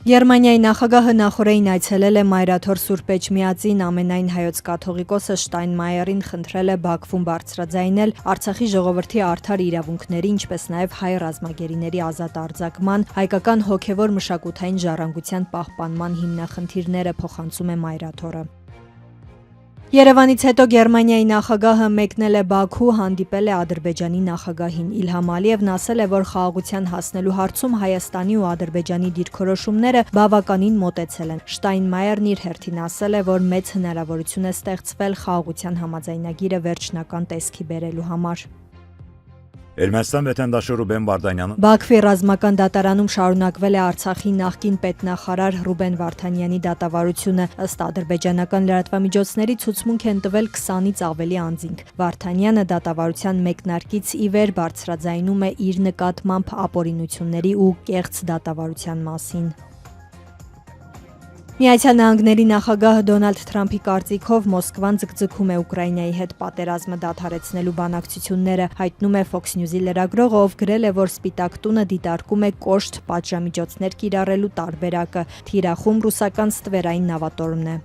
Գերմանիայի նախագահը նախօրեին այցելել է Մայրաթոր Սուրբ Էջմիածին, ամենայն հայոց կաթողիկոսը Շտայնմայերին խնդրել է Բաքվում բարձրաձայնել Արցախի ժողովրդի արդար իրավունքների, ինչպես նաև հայ ռազմագերիների ազատ արձակման, հայկական հոգևոր մշակութային ժառանգության պահպանման հիմնախնդիրները, փոխանցում է Մայրաթորը։ Երևանից հետո Գերմանիայի նախագահը մեկնել է Բաքու, հանդիպել է Ադրբեջանի նախագահին։ Իլհամ Ալիևն ասել է, որ խաղաղության հասնելու հարցում Հայաստանի ու Ադրբեջանի դիրքորոշումները բավականին մոտեցել են։ Շտայնմայերն իր հերթին ասել է, որ մեծ հնարավորություն է ստեղծվել խաղաղության համաձայնագիրը վերջնական տեսքի բերելու համար։ Ermənistan vətəndaşı Ruben Vardanyanın Բաքվի ռազմական դատարանում շարունակվել է Արցախի նախկին պետնախարար Ռուբեն Վարդանյանի դատավարությունը, ըստ ադրբեջանական լրատվամիջոցների ցուցմունք են տվել 20-ից ավելի անձինք։ Վարդանյանը դատավարության մեկնարկից ի վեր բարձրաձայնում է իր նկատմամբ ապօրինությունների ու կեղծ դատավարության մասին։ Միացյալ Նահանգների նախագահ Դոնալդ Թրամփի կարծիքով Մոսկվան ձգձգում է Ուկրաինայի հետ պատերազմը դադարեցնելու բանակցությունները, հայտնում է Fox News-ի լրագրողը, ով գրել է, որ Սպիտակ տունը դիտարկում է կոշտ պատժամիջոցներ կիրառելու տարբերակը, թիրախում ռուսական ստվերային նավատորմն է։